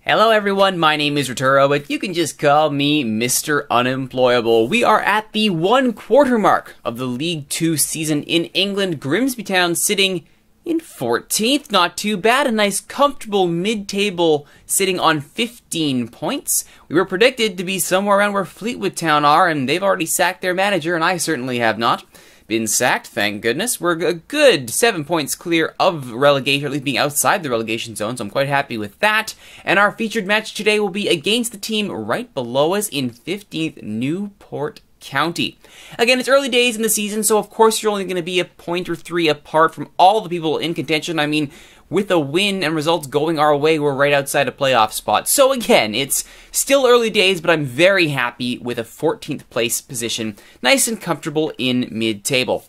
Hello everyone, my name is Rituro, but you can just call me Mr. Unemployable. We are at the 1/4 mark of the League 2 season in England. Grimsby Town sitting in 14th, not too bad. A nice comfortable mid-table sitting on 15 points. We were predicted to be somewhere around where Fleetwood Town are, and they've already sacked their manager, and I certainly have not been sacked, thank goodness. We're a good 7 points clear of relegation, or at least being outside the relegation zone, so I'm quite happy with that. And our featured match today will be against the team right below us in 15th, Newport County. Again, it's early days in the season, so of course you're only going to be a point or 3 apart from all the people in contention. I mean, with a win and results going our way, we're right outside a playoff spot. So again, it's still early days, but I'm very happy with a 14th place position, nice and comfortable in mid-table.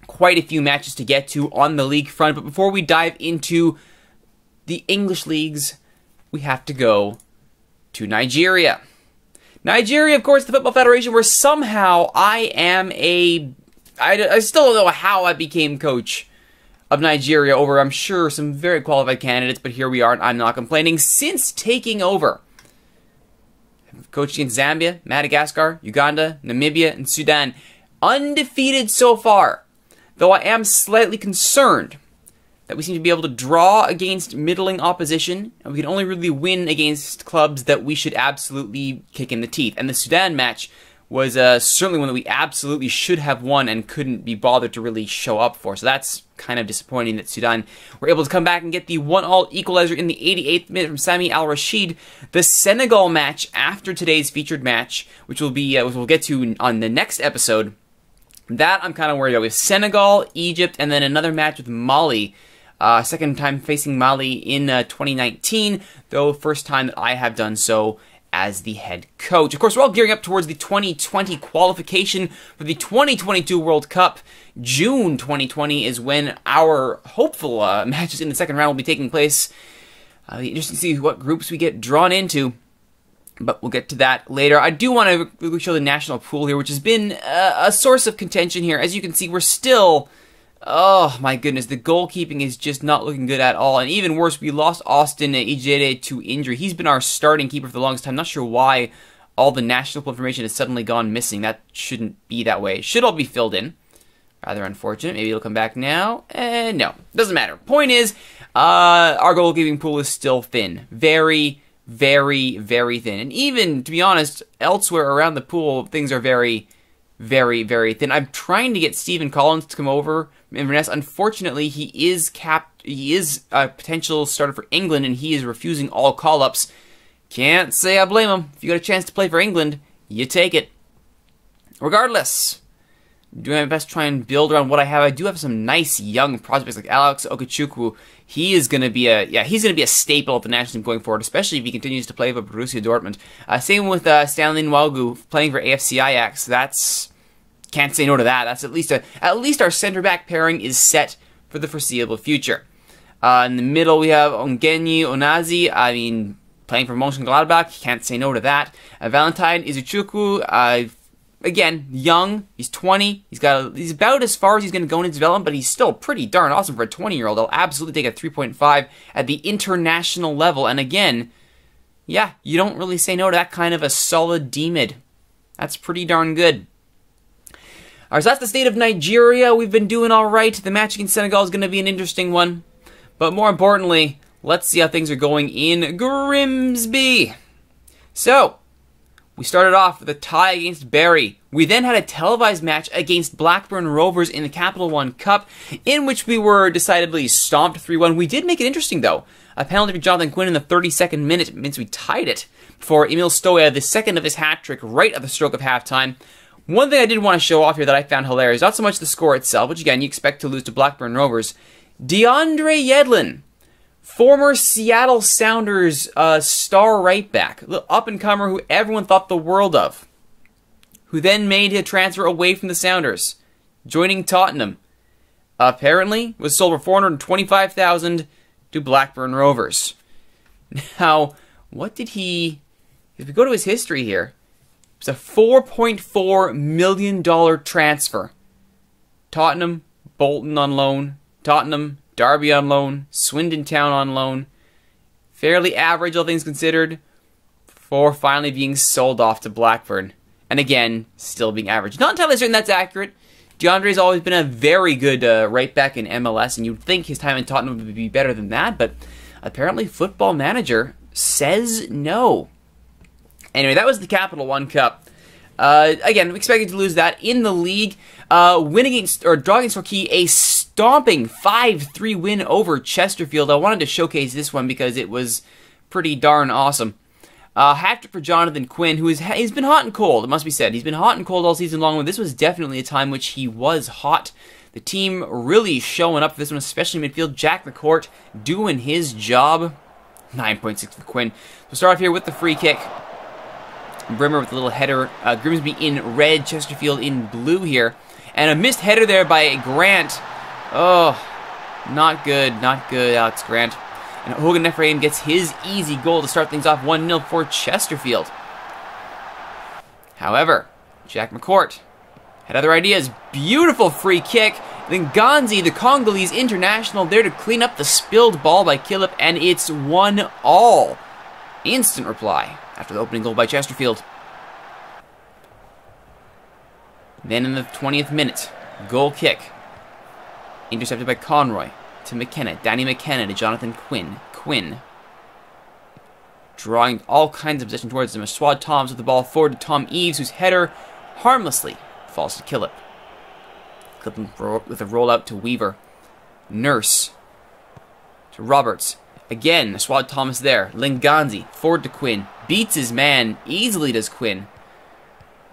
Quite a few matches to get to on the league front, but before we dive into the English leagues, we have to go to Nigeria. Nigeria, of course, the Football Federation, where somehow I still don't know how I became coach of Nigeria over, I'm sure, some very qualified candidates, but here we are, and I'm not complaining. Since taking over, I've coached against Zambia, Madagascar, Uganda, Namibia, and Sudan. Undefeated so far, though I am slightly concerned that we seem to be able to draw against middling opposition, and we can only really win against clubs that we should absolutely kick in the teeth. And the Sudan match was certainly one that we absolutely should have won and couldn't be bothered to really show up for. So that's kind of disappointing that Sudan were able to come back and get the 1-1 equalizer in the 88th minute from Sami Al-Rashid. The Senegal match after today's featured match, which will be which we'll get to on the next episode, that I'm kind of worried about. We have Senegal, Egypt, and then another match with Mali. Second time facing Mali in 2019, though first time that I have done so as the head coach. Of course, we're all gearing up towards the 2020 qualification for the 2022 World Cup. June 2020 is when our hopeful matches in the second round will be taking place. Interesting to see what groups we get drawn into, but we'll get to that later. I do want to really show the national pool here, which has been a source of contention here. As you can see, we're still... Oh my goodness, the goalkeeping is just not looking good at all. And even worse, we lost Austin Ijere to injury. He's been our starting keeper for the longest time. Not sure why all the national information has suddenly gone missing. That shouldn't be that way. It should all be filled in. Rather unfortunate. Maybe it'll come back now. No, doesn't matter. Point is, our goalkeeping pool is still thin. Very, very, very thin. And even, to be honest, elsewhere around the pool, things are very, very, very thin. I'm trying to get Stephen Collins to come over Inverness. Unfortunately, he is a potential starter for England, and he is refusing all call-ups. Can't say I blame him. If you got a chance to play for England, you take it. Regardless, I'm doing my best to try and build around what I have. I do have some nice young prospects like Alex Okechukwu. He is going to be a staple of the national team going forward, especially if he continues to play for Borussia Dortmund. Same with Stanley Nwagu playing for AFC Ajax. Can't say no to that. That's at least our center back pairing is set for the foreseeable future. In the middle we have Ongenyi Onazi. I mean, playing for Mönchengladbach. Can't say no to that. Valentine Izuchukwu. Again, young. He's 20. He's about as far as he's going to go in his development, but he's still pretty darn awesome for a 20-year-old. I'll absolutely take a 3.5 at the international level. And again, yeah, you don't really say no to that kind of a solid D-mid. That's pretty darn good. Alright, so that's the state of Nigeria. We've been doing alright. The match against Senegal is going to be an interesting one. But more importantly, let's see how things are going in Grimsby. So, we started off with a tie against Barry. We then had a televised match against Blackburn Rovers in the Capital One Cup, in which we were decidedly stomped 3-1. We did make it interesting, though. A penalty for Jonathan Quinn in the 32nd minute means we tied it for Emil Stoya, the second of his hat-trick, right at the stroke of halftime. One thing I did want to show off here that I found hilarious, not so much the score itself, which again, you expect to lose to Blackburn Rovers. DeAndre Yedlin, former Seattle Sounders star right back, up-and-comer who everyone thought the world of, who then made a transfer away from the Sounders, joining Tottenham. Apparently, was sold for $425,000 to Blackburn Rovers. Now, what did he... If we go to his history here, it's a $4.4 million transfer. Tottenham, Bolton on loan. Tottenham, Derby on loan. Swindon Town on loan. Fairly average, all things considered, before finally being sold off to Blackburn. And again, still being average. Not entirely certain that's accurate. DeAndre's always been a very good right back in MLS, and you'd think his time in Tottenham would be better than that, but apparently Football Manager says no. Anyway, that was the Capital One Cup. Again, we expected to lose that in the league. Win against, or draw against Torquay, a stomping 5-3 win over Chesterfield. I wanted to showcase this one because it was pretty darn awesome. Hat-trick for Jonathan Quinn, he's been hot and cold, it must be said. He's been hot and cold all season long, and this was definitely a time which he was hot. The team really showing up for this one, especially midfield. Jack McCourt doing his job. 9.6 for Quinn. We'll start off here with the free kick. Brimmer with a little header. Grimsby in red, Chesterfield in blue here. And a missed header there by Grant. Oh, not good, Alex Grant. And Hogan Ephraim gets his easy goal to start things off 1-0 for Chesterfield. However, Jack McCourt had other ideas. Beautiful free kick. Then Ganzi, the Congolese international, there to clean up the spilled ball by Killip, and it's 1-1. Instant reply after the opening goal by Chesterfield. Then in the 20th minute, goal kick. Intercepted by Conroy to McKenna. Danny McKenna to Jonathan Quinn. Quinn drawing all kinds of possession towards him. Aswad Toms with the ball forward to Tom Eves, whose header harmlessly falls to Killip. Killip with a rollout to Weaver. Nurse to Roberts. Again, Aswad Thomas there. Linganzi forward to Quinn. Beats his man. Easily does Quinn.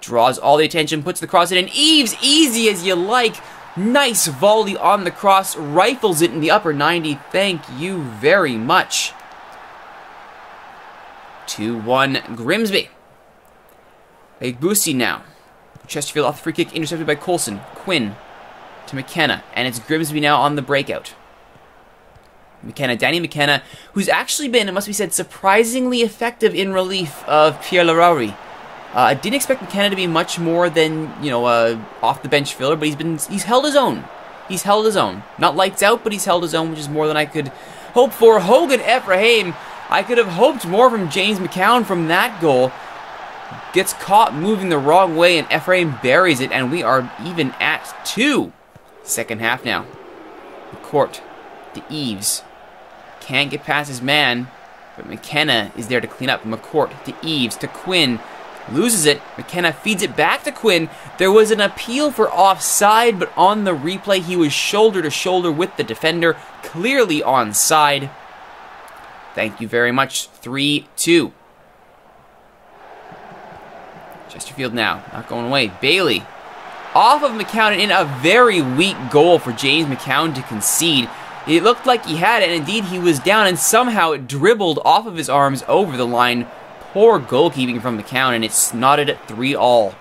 Draws all the attention. Puts the cross in. And Eves, easy as you like. Nice volley on the cross. Rifles it in the upper 90. Thank you very much. 2-1 Grimsby. Egbusi now. Chesterfield off the free kick. Intercepted by Coulson. Quinn to McKenna. And it's Grimsby now on the breakout. McKenna, Danny McKenna, who's actually been, it must be said, surprisingly effective in relief of Pierre Larauri. I didn't expect McKenna to be much more than, off the bench filler, but he's held his own. He's held his own. Not lights out, but he's held his own, which is more than I could hope for. Hogan Ephraim, I could have hoped more from James McCown from that goal. Gets caught moving the wrong way, and Ephraim buries it, and we are even at 2. Second half now. McCourt to Eves. Can't get past his man, but McKenna is there to clean up. McCourt to Eves to Quinn. Loses it. McKenna feeds it back to Quinn. There was an appeal for offside, but on the replay, he was shoulder to shoulder with the defender. Clearly onside. Thank you very much. 3-2. Chesterfield now. Not going away. Bailey. Off of McCown and in a very weak goal for James McCown to concede. It looked like he had it, and indeed he was down, and somehow it dribbled off of his arms over the line. Poor goalkeeping from McCown, and it's knotted at 3-3.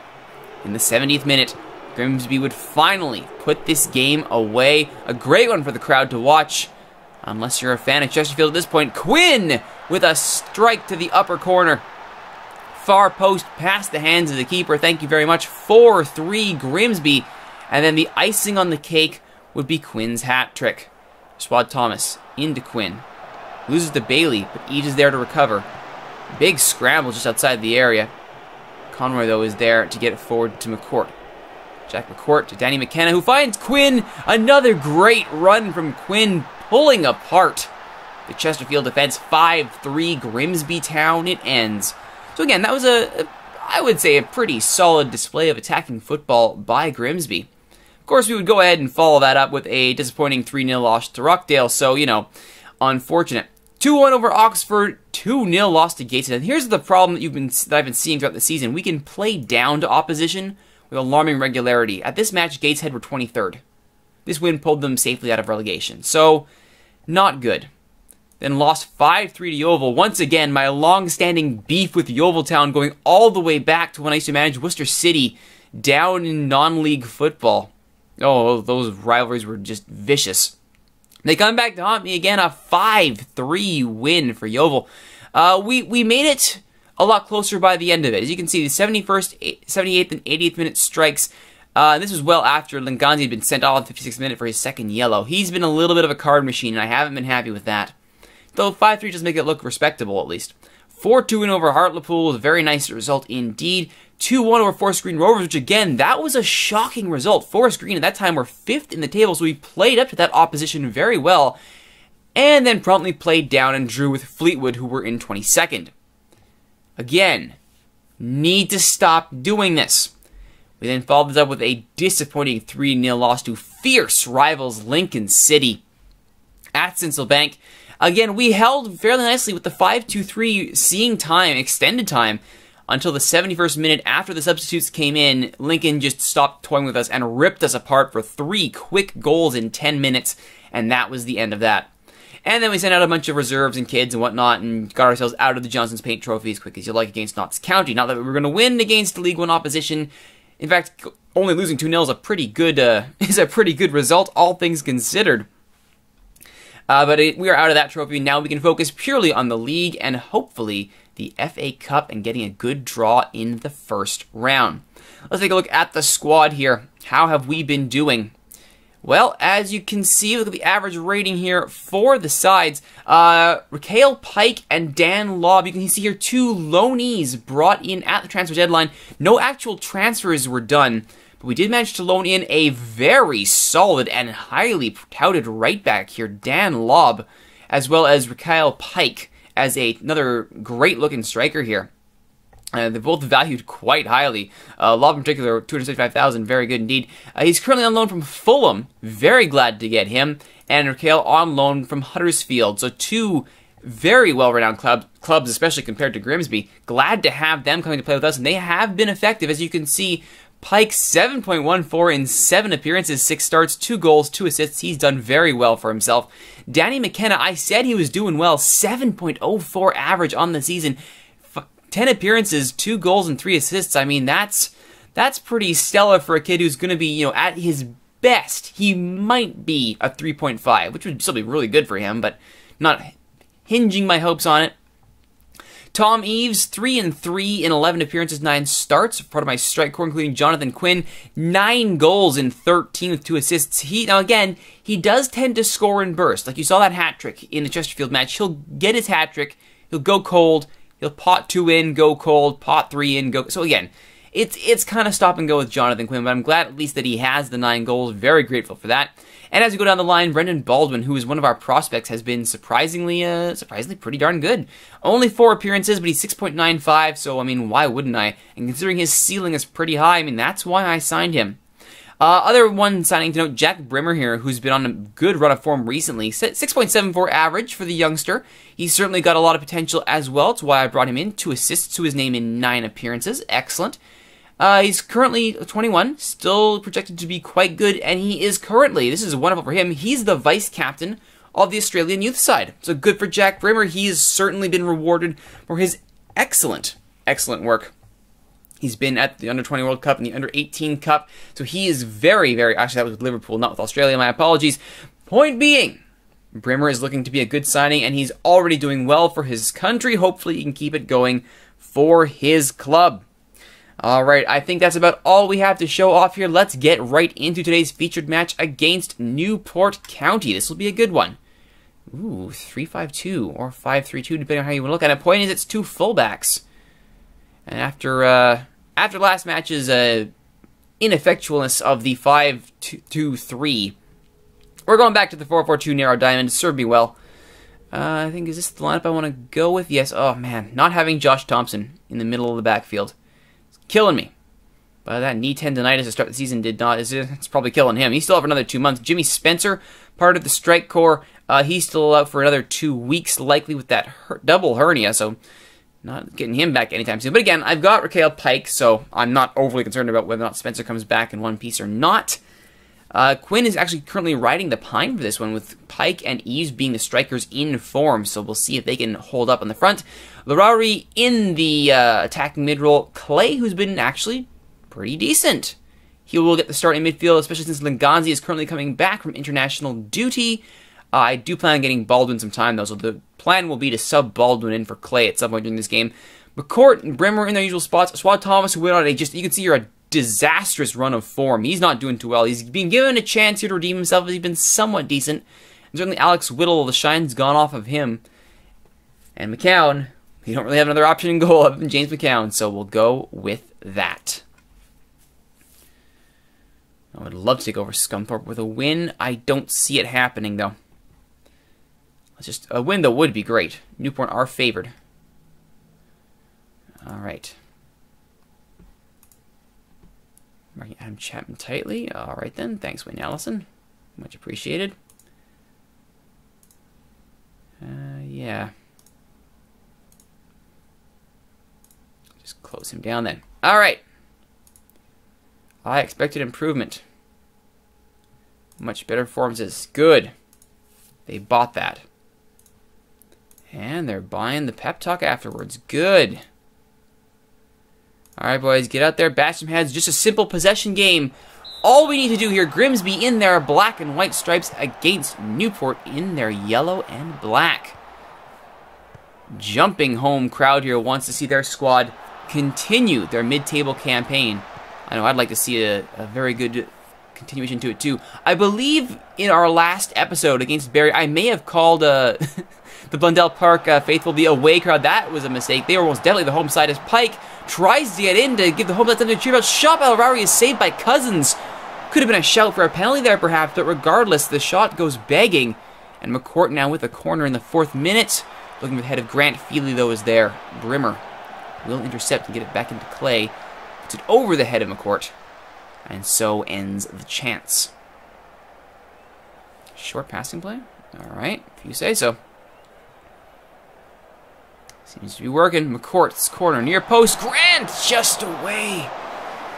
In the 70th minute, Grimsby would finally put this game away. A great one for the crowd to watch, unless you're a fan of Chesterfield at this point. Quinn with a strike to the upper corner. Far post past the hands of the keeper. Thank you very much. 4-3 Grimsby. And then the icing on the cake would be Quinn's hat trick. Swad Thomas into Quinn. Loses to Bailey, but Eves is there to recover. Big scramble just outside the area. Conroy, though, is there to get it forward to McCourt. Jack McCourt to Danny McKenna, who finds Quinn. Another great run from Quinn, pulling apart the Chesterfield defense. 5-3 Grimsby Town. It ends. So again, that was I would say, a pretty solid display of attacking football by Grimsby. Of course, we would go ahead and follow that up with a disappointing 3-0 loss to Rockdale, so, unfortunate. 2-1 over Oxford, 2-0 loss to Gateshead. And here's the problem that I've been seeing throughout the season. We can play down to opposition with alarming regularity. At this match, Gateshead were 23rd. This win pulled them safely out of relegation. So, not good. Then lost 5-3 to Yeovil. Once again, my long-standing beef with Yeovil Town going all the way back to when I used to manage Worcester City down in non-league football. Oh, those rivalries were just vicious. They come back to haunt me again, a 5-3 win for Yeovil. We made it a lot closer by the end of it. As you can see, the 71st, 78th, and 80th minute strikes. This was well after Linganzi had been sent off in the 56th minute for his second yellow. He's been a little bit of a card machine, and I haven't been happy with that. though 5-3 does make it look respectable at least. 4-2 win over Hartlepool was a very nice result indeed. 2-1 over Forest Green Rovers, which again, that was a shocking result. Forest Green at that time were 5th in the table, so we played up to that opposition very well, and then promptly played down and drew with Fleetwood, who were in 22nd. Again, need to stop doing this. We then followed this up with a disappointing 3-0 loss to fierce rivals Lincoln City at Sincil Bank. Again, we held fairly nicely with the 5-2-3 seeing time, extended time, until the 71st minute after the substitutes came in. Lincoln just stopped toying with us and ripped us apart for 3 quick goals in 10 minutes, and that was the end of that. And then we sent out a bunch of reserves and kids and whatnot and got ourselves out of the Johnson's Paint Trophy as quick as you like against Notts County. Not that we were going to win against League One opposition. In fact, only losing 2-0 is a pretty good result, all things considered. But we are out of that trophy. Now we can focus purely on the league and hopefully the FA Cup and getting a good draw in the first round. Let's take a look at the squad here. How have we been doing? Well, as you can see, look at the average rating here for the sides. Raquel Pike and Dan Lobb. You can see here 2 loanees brought in at the transfer deadline. No actual transfers were done, but we did manage to loan in a very solid and highly touted right back here, Dan Lobb, as well as Raquel Pike as another great-looking striker here. They're both valued quite highly. Lobb in particular, $275,000, very good indeed. He's currently on loan from Fulham, very glad to get him, and Raquel on loan from Huddersfield. So 2 very well-renowned clubs, especially compared to Grimsby. Glad to have them coming to play with us, and they have been effective. As you can see, Pike 7.14 in 7 appearances, 6 starts, 2 goals, 2 assists. He's done very well for himself. Danny McKenna, I said he was doing well, 7.04 average on the season. 10 appearances, 2 goals, and 3 assists. I mean, that's pretty stellar for a kid who's going to be, at his best. He might be a 3.5, which would still be really good for him, but not hinging my hopes on it. Tom Eves, 3-3 in 11 appearances, 9 starts. Part of my strike core, including Jonathan Quinn, 9 goals in 13 with 2 assists. Now again, he does tend to score in bursts. Like you saw that hat trick in the Chesterfield match. He'll get his hat trick, he'll go cold, he'll pot 2 in, go cold, pot 3 in, go. So again, it's kind of stop and go with Jonathan Quinn, but I'm glad at least that he has the 9 goals. Very grateful for that. And as we go down the line, Brendan Baldwin, who is one of our prospects, has been surprisingly pretty darn good. Only 4 appearances, but he's 6.95, so I mean, why wouldn't I? And considering his ceiling is pretty high, I mean, that's why I signed him. Other one signing to note, Jack Brimmer here, who's been on a good run of form recently. 6.74 average for the youngster. He's certainly got a lot of potential as well. That's why I brought him in. 2 assists to his name in 9 appearances. Excellent. He's currently 21, still projected to be quite good, and he is currently, this is wonderful for him, he's the vice-captain of the Australian youth side. So good for Jack Brimmer. He has certainly been rewarded for his excellent work. He's been at the Under-20 World Cup and the Under-18 Cup, so he is very, actually that was with Liverpool, not with Australia, my apologies. Point being, Brimmer is looking to be a good signing, and he's already doing well for his country. Hopefully he can keep it going for his club. Alright, I think that's about all we have to show off here. Let's get right into today's featured match against Newport County. This will be a good one. Ooh, 3-5-2 or 5-3-2, depending on how you want to look at it. Point is, it's 2 fullbacks. And after last match's ineffectualness of the 5-2-3, we're going back to the 4-4-2 narrow diamond. Served me well. I think, is this the lineup I want to go with? Yes. Oh, man. Not having Josh Thompson in the middle of the backfield. Killing me. But that knee tendonitis to start the season did not. It's probably killing him. He's still out for another 2 months. Jimmy Spencer, part of the strike core. He's still out for another 2 weeks, likely with that double hernia. So not getting him back anytime soon. But again, I've got Raquel Pike, so I'm not overly concerned about whether or not Spencer comes back in one piece or not. Quinn is actually currently riding the pine for this one, with Pike and Eves being the strikers in form, so we'll see if they can hold up on the front. Larauri in the attacking mid-role. Clay, who's been actually pretty decent. He will get the start in midfield, especially since Linganzi is currently coming back from international duty. I do plan on getting Baldwin some time, though, so the plan will be to sub Baldwin in for Clay at some point during this game. McCourt and Brimmer in their usual spots. Swad Thomas, who went on you can see here a disastrous run of form. He's not doing too well. He's being given a chance here to redeem himself, as he's been somewhat decent. And certainly Alex Whittle, the shine's gone off of him. And McCown, we don't really have another option in goal other than James McCown, so we'll go with that. I would love to take over Scunthorpe with a win. I don't see it happening, though. Just a win, though, would be great. Newport are favored. All right. Marking Adam Chapman tightly. All right, then. Thanks, Wayne Allison. Much appreciated. Yeah. Just close him down, then. All right. I expected improvement. Much better performances. Good. They bought that. And they're buying the pep talk afterwards. Good. Alright, boys. Get out there. Bash some heads. Just a simple possession game. All we need to do here, Grimsby in their black and white stripes against Newport in their yellow and black. Jumping home crowd here wants to see their squad continue their mid-table campaign. I know I'd like to see a very good continuation to it too. I believe in our last episode against Barrie, I may have called the Blundell Park faithful the away crowd. That was a mistake. They were most definitely the home side as Pike tries to get in to give the home side something to cheer about. Shot by Lowry is saved by Cousins. Could have been a shout for a penalty there perhaps, but regardless, the shot goes begging. And McCourt now with a corner in the 4th minute. Looking for the head of Grant. Feely, though, is there. Brimmer will intercept and get it back into play. Puts it over the head of McCourt. And so ends the chance. Short passing play. Alright, if you say so. Seems to be working. McCourt's corner. Near post. Grant just away.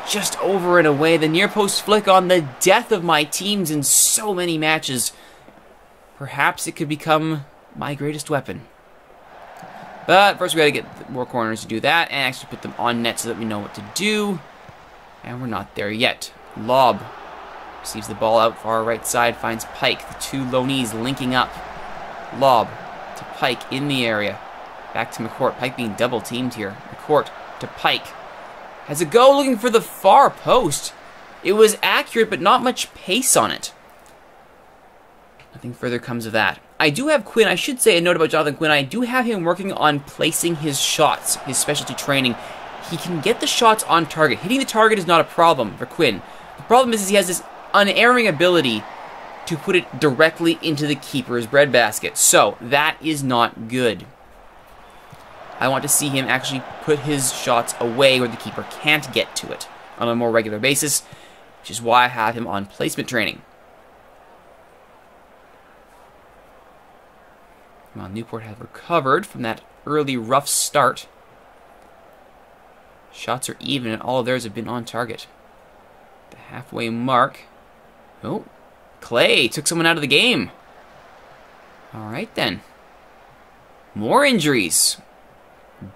Just over and away. The near post flick on the death of my teams in so many matches. Perhaps it could become my greatest weapon. But first we got to get more corners to do that and actually put them on net so that we know what to do. And we're not there yet. Lob receives the ball out far right side, finds Pike. The two low knees linking up. Lob to Pike in the area. Back to McCourt. Pike being double teamed here. McCourt to Pike. Has a go looking for the far post. It was accurate, but not much pace on it. Nothing further comes of that. I do have Quinn. I should say a note about Jonathan Quinn. I do have him working on placing his shots, his specialty training. He can get the shots on target. Hitting the target is not a problem for Quinn. The problem is he has this unerring ability to put it directly into the keeper's breadbasket. So, that is not good. I want to see him actually put his shots away where the keeper can't get to it on a more regular basis, which is why I have him on placement training. Well, Newport have recovered from that early rough start. Shots are even and all of theirs have been on target. The halfway mark. Oh, Clay took someone out of the game. Alright then. More injuries.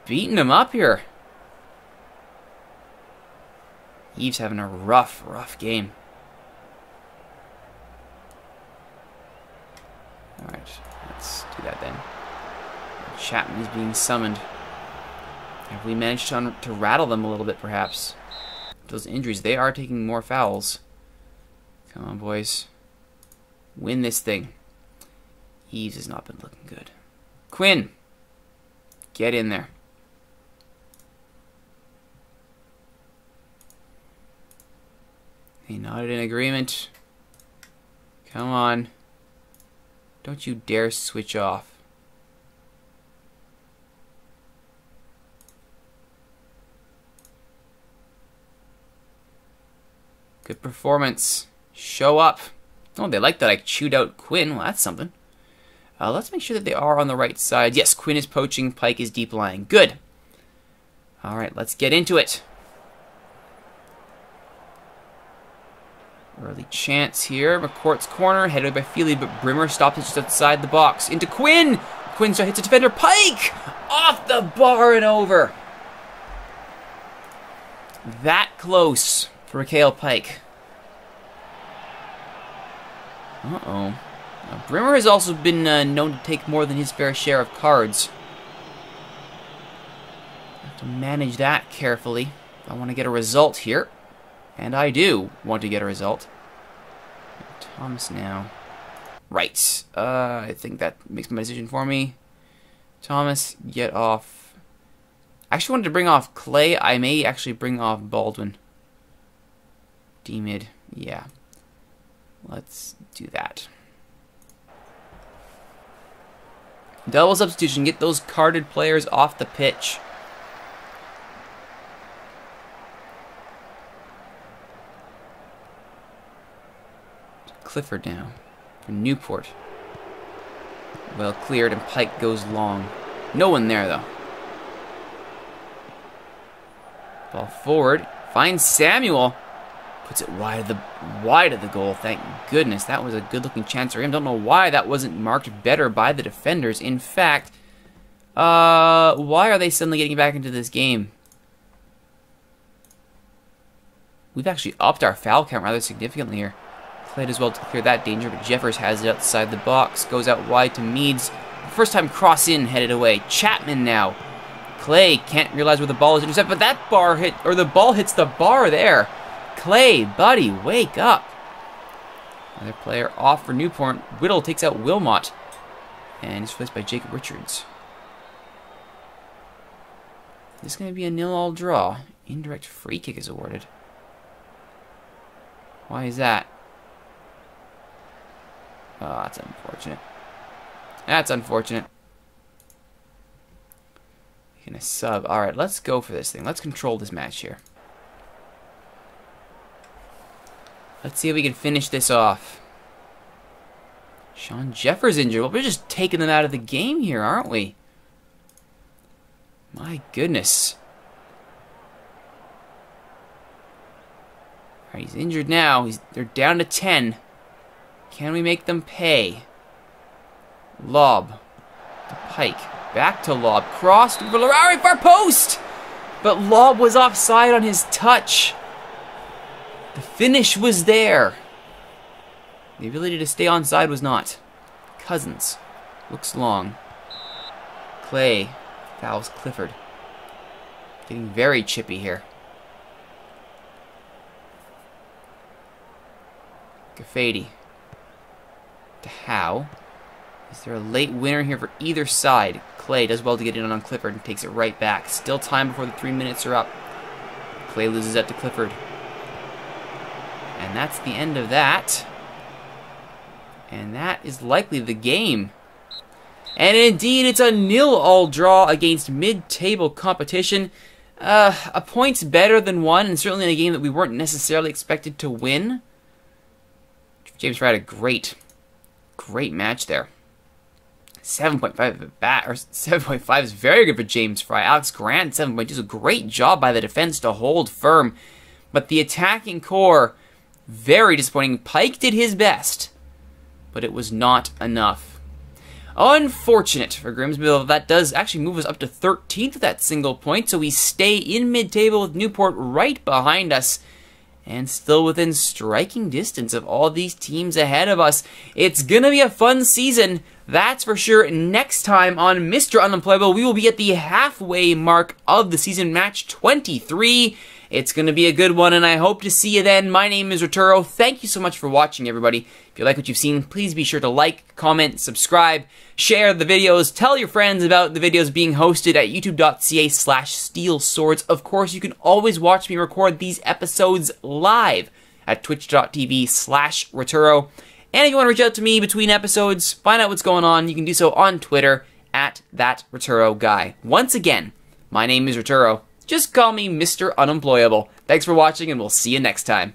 Beating him up here. Eve's having a rough game. Alright, let's do that then. Chapman is being summoned. Have we managed to rattle them a little bit, perhaps? Those injuries, they are taking more fouls. Come on, boys. Win this thing. Eves has not been looking good. Quinn! Get in there. They nodded in agreement. Come on. Don't you dare switch off. Good performance. Show up. Oh, they like that I chewed out Quinn. Well, that's something. Let's make sure that they are on the right side. Yes, Quinn is poaching. Pike is deep lying. Good. All right, let's get into it. Early chance here. McCourt's corner, headed by Feely, but Brimmer stops it just outside the box. Into Quinn! Quinn hits a defender. Pike! Off the bar and over. That close for Mikhail Pike. Uh-oh. Now, Brimmer has also been known to take more than his fair share of cards. Have to manage that carefully. I want to get a result here. And I do want to get a result. Thomas now. Right. I think that makes my decision for me. Thomas, get off. I actually wanted to bring off Clay. I may actually bring off Baldwin. D-mid. Yeah. Let's do that. Double substitution. Get those carded players off the pitch. Clifford now for Newport. Well cleared, and Pike goes long. No one there, though. Ball forward. Finds Samuel. Puts it wide of the goal. Thank goodness. That was a good-looking chance for him. Don't know why that wasn't marked better by the defenders. In fact, why are they suddenly getting back into this game? We've actually upped our foul count rather significantly here. Clay does well to clear that danger, but Jeffers has it outside the box. Goes out wide to Meads. First time cross in, headed away. Chapman now. Clay can't realize where the ball is intercepted, but that bar hit, or the ball hits the bar there. Clay, buddy, wake up. Another player off for Newport. Whittle takes out Wilmot. And he's replaced by Jacob Richards. This is going to be a 0-0 draw. Indirect free kick is awarded. Why is that? Oh, that's unfortunate. That's unfortunate. Gonna sub. Alright, let's go for this thing. Let's control this match here. Let's see if we can finish this off. Sean Jeffers injured. Well, we're just taking them out of the game here, aren't we? My goodness. Alright, he's injured now. They're down to 10. Can we make them pay? Lob. To Pike. Back to Lob. Crossed for Larari, far post! But Lob was offside on his touch. The finish was there. The ability to stay onside was not. Cousins. Looks long. Clay. Fouls Clifford. Getting very chippy here. Gafady. To Howe. Is there a late winner here for either side? Clay does well to get in on Clifford and takes it right back. Still time before the 3 minutes are up. Clay loses out to Clifford. And that's the end of that. And that is likely the game. And indeed, it's a 0-0 draw against mid-table competition. A point's better than one, and certainly in a game that we weren't necessarily expected to win. James Fry had a great match there. 7.5 at bat, or 7.5 is very good for James Fry. Alex Grant, 7.2 is a great job by the defense to hold firm. But the attacking core, very disappointing. Pike did his best, but it was not enough. Unfortunate for Grimsby. That does actually move us up to 13th with that single point, so we stay in mid-table with Newport right behind us, and still within striking distance of all these teams ahead of us. It's gonna be a fun season, that's for sure. Next time on Mr. Unemployable, we will be at the halfway mark of the season, match 23. It's gonna be a good one, and I hope to see you then. My name is Rituro. Thank you so much for watching, everybody. If you like what you've seen, please be sure to like, comment, subscribe, share the videos, tell your friends about the videos being hosted at youtube.ca/steelswords. Of course, you can always watch me record these episodes live at twitch.tv/Rituro. And if you want to reach out to me between episodes, find out what's going on, you can do so on Twitter at @ThatRituroGuy. Once again, my name is Rituro. Just call me Mr. Unemployable. Thanks for watching, and we'll see you next time.